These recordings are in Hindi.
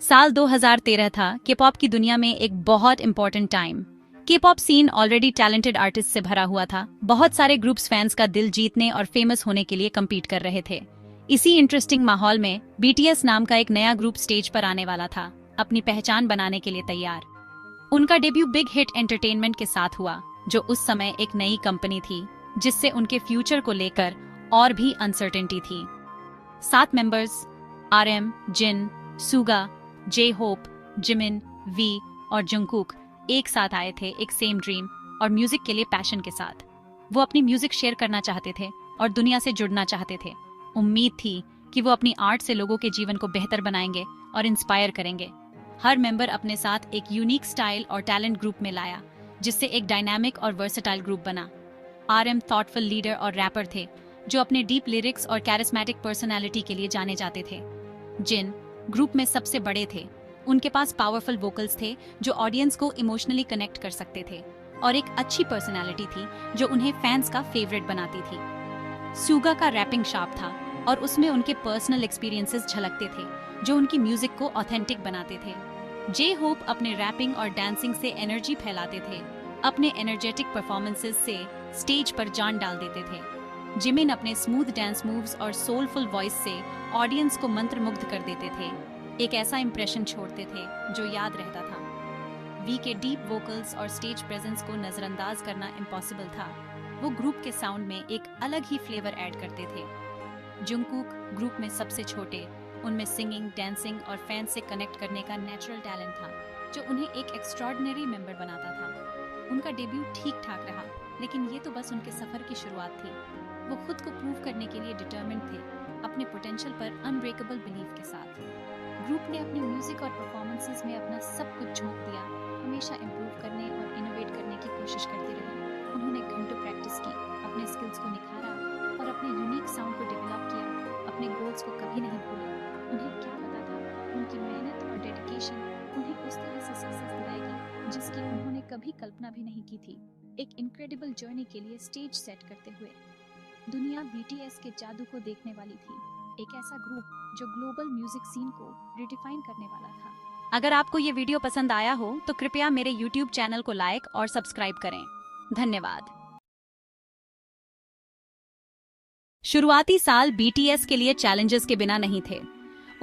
साल 2013 था के-पॉप की दुनिया में एक बहुत important time. K-pop scene already talented artist से भरा हुआ था। बहुत सारे ग्रुप्स फैंस का दिल जीतने और फेमस होने के लिए कम्पीट कर रहे थे। इसी इंटरेस्टिंग माहौल में बीटीएस नाम का एक नया ग्रुप स्टेज पर आने वाला था, अपनी पहचान बनाने के लिए तैयार। उनका डेब्यू बिग हिट एंटरटेनमेंट के साथ हुआ, जो उस समय एक नई कंपनी थी, जिससे उनके फ्यूचर को लेकर और भी अनसर्टेनिटी थी। 7 members RM, Jin, Suga, J Hope, Jimin, V और जंगकुक एक साथ आए थे एक सेम ड्रीम और म्यूजिक के लिए पैशन के साथ। वो अपनी म्यूजिक शेयर करना चाहते थे और दुनिया से जुड़ना चाहते थे। उम्मीद थी कि वो अपनी आर्ट से लोगों के जीवन को बेहतर बनाएंगे और इंस्पायर करेंगे। हर मेंबर अपने साथ एक यूनिक स्टाइल और टैलेंट ग्रुप में लाया, जिससे एक डायनामिक और वर्सेटाइल ग्रुप बना। RM थॉटफुल लीडर और रैपर थे, जो अपने डीप लिरिक्स और कैरिस्मेटिक पर्सनालिटी के लिए जाने जाते थे। जिन ग्रुप में सबसे बड़े थे। उनके पास पावरफुल वोकल्स थे जो ऑडियंस को इमोशनली कनेक्ट कर सकते थे, और एक अच्छी पर्सनालिटी थी जो उन्हें फैंस का फेवरेट बनाती थी। सुगा का रैपिंग शार्प था और उसमें उनके पर्सनल एक्सपीरियंसेस झलकते थे, जो उनकी म्यूजिक को ऑथेंटिक बनाते थे। जे होप अपने रैपिंग और डांसिंग से एनर्जी फैलाते थे, अपने एनर्जेटिक परफॉर्मेंसेस से स्टेज पर जान डाल देते थे। जिमिन अपने स्मूथ डांस मूव्स और सोलफुल वॉइस से ऑडियंस को मंत्रमुग्ध कर देते थे, एक ऐसा इंप्रेशन छोड़ते थे जो याद रहता था। वी के डीप वोकल्स और स्टेज प्रेजेंस को नजरअंदाज करना इम्पॉसिबल था। वो ग्रुप के साउंड में एक अलग ही फ्लेवर ऐड करते थे। जंगकुक ग्रुप में सबसे छोटे, उनमें सिंगिंग, डांसिंग और फैंस से कनेक्ट करने का नेचुरल टैलेंट था, जो उन्हें एक एक्स्ट्रॉर्डिनरी मेंबर बनाता था। उनका डेब्यू ठीक ठाक रहा, लेकिन ये तो बस उनके सफर की शुरुआत थी। वो खुद को प्रूव करने के लिए डिटरमिन्ड थे, अपने पोटेंशियल पर अनब्रेकेबल बिलीफ के साथ। ग्रुप ने अपने म्यूजिक और परफॉर्मेंसेस में अपना सब कुछ झोंक दिया, हमेशा इम्प्रूव करने और इनोवेट करने की कोशिश करते रहे। उन्होंने घंटों प्रैक्टिस की, अपने स्किल्स को निखारा और अपने यूनिक साउंड को डेवलप किया। अपने गोल्स को कभी नहीं भूले। उन्हें क्या पता था, उनकी मेहनत और डेडिकेशन उन्हें उस तरह से सक्सेस दिलाएगी जिसकी उन्होंने कभी कल्पना भी नहीं की थी। एक इनक्रेडिबल जर्नी के लिए स्टेज सेट करते हुए दुनिया बीटीएस के जादू को देखने वाली थी, एक ऐसा ग्रुप जो ग्लोबल म्यूजिक सीन को रिडिफाइन करने वाला था। अगर आपको ये वीडियो पसंद आया हो तो कृपया मेरे YouTube चैनल को लाइक और सब्सक्राइब करें। धन्यवाद। शुरुआती साल बीटीएस के लिए चैलेंजेस के बिना नहीं थे।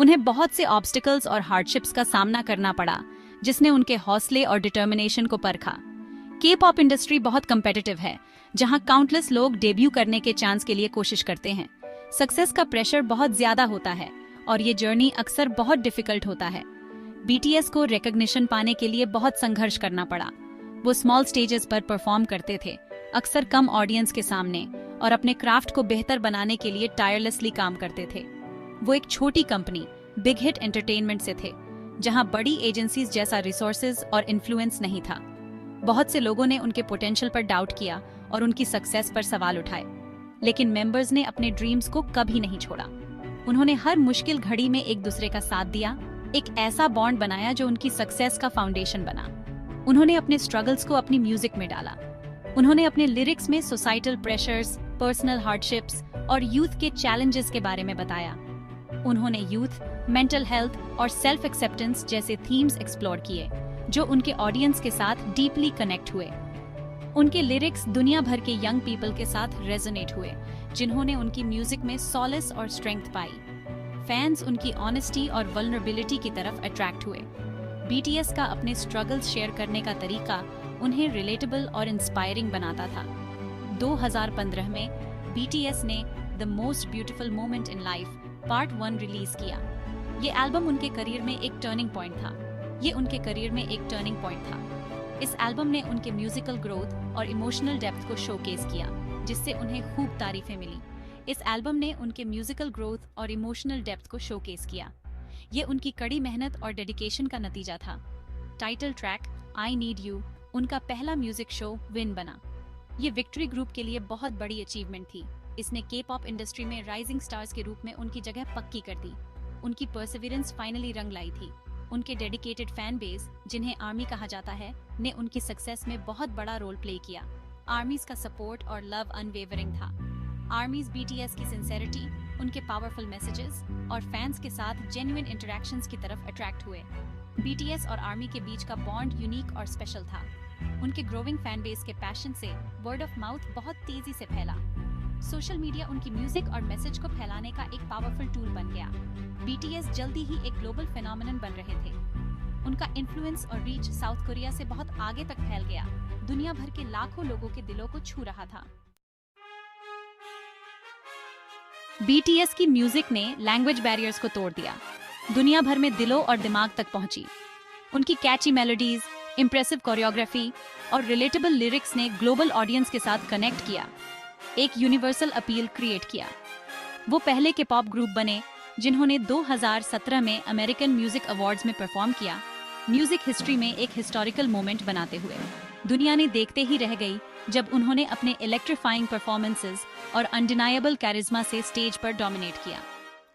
उन्हें बहुत से ऑब्स्टिकल्स और हार्डशिप्स का सामना करना पड़ा, जिसने उनके हौसले और डिटर्मिनेशन को परखा। के-पॉप इंडस्ट्री बहुत कम्पिटिटिव है, जहां काउंटलेस लोग डेब्यू करने के चांस के लिए कोशिश करते हैं। सक्सेस का प्रेशर बहुत ज्यादा होता है और ये जर्नी अक्सर बहुत डिफिकल्ट होता है। बीटीएस को रिकॉग्निशन पाने के लिए बहुत संघर्ष करना पड़ा। वो स्मॉल स्टेजेस पर परफॉर्म करते थे, अक्सर कम ऑडियंस के सामने, और अपने क्राफ्ट को बेहतर बनाने के लिए टायरलेसली काम करते थे। वो एक छोटी कंपनी बिग हिट एंटरटेनमेंट से थे, जहां बड़ी एजेंसीज जैसा रिसोर्सेज और इन्फ्लुएंस नहीं था। बहुत से लोगों ने उनके पोटेंशियल पर डाउट किया और उनकी सक्सेस पर सवाल उठाए, लेकिन मेंबर्स ने अपने ड्रीम्स को कभी नहीं छोड़ा। उन्होंने हर मुश्किल घड़ी में एक दूसरे का साथ दिया, एक ऐसा बॉन्ड बनाया जो उनकी सक्सेस का फाउंडेशन बना। उन्होंने अपने स्ट्रगल्स को अपनी म्यूजिक में डाला। उन्होंने अपने लिरिक्स में सोसाइटल प्रेशर्स, पर्सनल हार्डशिप्स और यूथ के चैलेंजेस के बारे में बताया। उन्होंने यूथ, मेंटल हेल्थ और सेल्फ एक्सेप्टेंस जैसे थीम्स एक्सप्लोर किए, जो उनके ऑडियंस के साथ डीपली कनेक्ट हुए। उनके लिरिक्स दुनिया भर के यंग पीपल के साथ रेजोनेट हुए, जिन्होंने उनकी म्यूजिक में सॉलेस और स्ट्रेंथ पाई। फैंस उनकी ऑनेस्टी और वल्नरेबिलिटी की तरफ अट्रैक्ट हुए। बीटीएस का अपने स्ट्रगल्स शेयर करने का तरीका उन्हें रिलेटेबल और इंस्पायरिंग बनाता था। 2015 में बीटीएस ने the most beautiful moment in life part 1 release किया। ये एल्बम उनके करियर में एक टर्निंग पॉइंट था। इस एल्बम ने उनके म्यूजिकल ग्रोथ और इमोशनल डेप्थ को शोकेस किया, जिससे उन्हें खूब तारीफें मिली। ये उनकी कड़ी मेहनत और डेडिकेशन का नतीजा था। Title track I need you उनका पहला म्यूजिक शो विन बना। ये विक्ट्री ग्रुप के लिए बहुत बड़ी अचीवमेंट थी। इसने के-पॉप इंडस्ट्री में राइजिंग स्टार्स के रूप में उनकी जगह पक्की कर दी। उनकी परसिवियरेंस फाइनली रंग लाई थी। उनके डेडिकेटेड फैन बेस, जिन्हें आर्मी कहा जाता है, ने उनकी सक्सेस में बहुत बड़ा रोल प्ले किया। आर्मीज का सपोर्ट और लव अनवेवरिंग था। आर्मीज बीटीएस की सिंसेरिटी उनके पावरफुल मैसेजेस और फैंस के साथ जेन्युइन इंटरैक्शंस की तरफ अट्रैक्ट हुए। बीटीएस और आर्मी के बीच का बॉन्ड यूनिक और स्पेशल था। उनके ग्रोइंग फैन बेस के पैशन से वर्ड ऑफ माउथ बहुत तेजी से फैला। सोशल मीडिया उनकी म्यूजिक और मैसेज को फैलाने का एक पावरफुल टूल बन गया। बीटीएस जल्दी ही एक ग्लोबल फेनोमेनन बन रहे थे। उनका इन्फ्लुएंस और रीच साउथ कोरिया से बहुत आगे तक फैल गया, दुनिया भर के लाखों लोगों के दिलों को छू रहा था। बीटीएस की म्यूजिक ने लैंग्वेज बैरियर्स को तोड़ दिया, दुनिया भर में दिलों और दिमाग तक पहुंची। उनकी कैची मेलोडीज, इम्प्रेसिव कोरियोग्राफी और रिलेटेबल लिरिक्स ने ग्लोबल ऑडियंस के साथ कनेक्ट किया, एक यूनिवर्सल अपील क्रिएट किया। वो पहले के पॉप ग्रुप बने जिन्होंने 2017 में अमेरिकन म्यूजिक अवार्ड्स में परफॉर्म किया, म्यूजिक हिस्ट्री में एक हिस्टोरिकल मोमेंट बनाते हुए। दुनिया ने देखते ही रह गई जब उन्होंने अपने इलेक्ट्रीफाइंग परफॉर्मेंसेस और अनडिनाएबल कैरिज्मा से स्टेज पर डोमिनेट किया।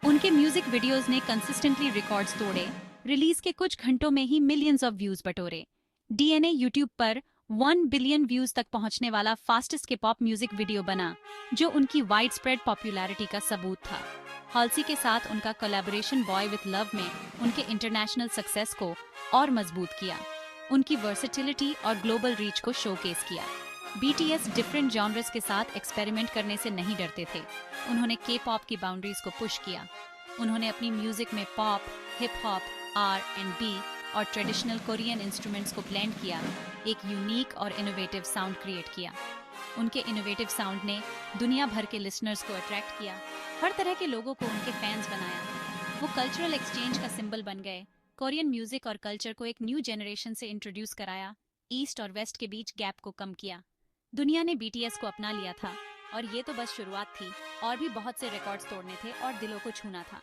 उनके म्यूजिक वीडियोस ने कंसिस्टेंटली रिकॉर्ड्स तोड़े, रिलीज के कुछ घंटों में ही मिलियंस ऑफ व्यूज बटोरे। डीएनए यूट्यूब पर 1 बिलियन व्यूज तक पहुंचने वाला फास्टेस्ट के पॉप म्यूजिक वीडियो बना, जो उनकी वाइड स्प्रेड पॉपुलैरिटी का सबूत था। हाल्सी के साथ उनका कोलैबोरेशन बॉय विथ लव में उनके इंटरनेशनल सक्सेस को और मजबूत किया, उनकी वर्सेटिलिटी और ग्लोबल रीच को शोकेस किया। बीटीएस डिफरेंट जॉनर्स के साथ एक्सपेरिमेंट करने से नहीं डरते थे। उन्होंने के पॉप की बाउंड्रीज को पुश किया। उन्होंने अपनी म्यूजिक में पॉप, हिप हॉप, R&B और ट्रेडिशनल कोरियन इंस्ट्रूमेंट्स को ब्लेंड किया, एक यूनिक और इनोवेटिव साउंड क्रिएट किया। उनके इनोवेटिव साउंड ने दुनिया भर के लिसनर्स को अट्रैक्ट किया, हर तरह के लोगों को उनके फैंस बनाया। वो कल्चरल एक्सचेंज का सिंबल बन गए, कोरियन म्यूजिक और कल्चर को एक न्यू जनरेशन से इंट्रोड्यूस कराया, ईस्ट और वेस्ट के बीच गैप को कम किया। दुनिया ने बीटीएस को अपना लिया था और ये तो बस शुरुआत थी, और भी बहुत से रिकॉर्ड्स तोड़ने थे और दिलों को छूना था।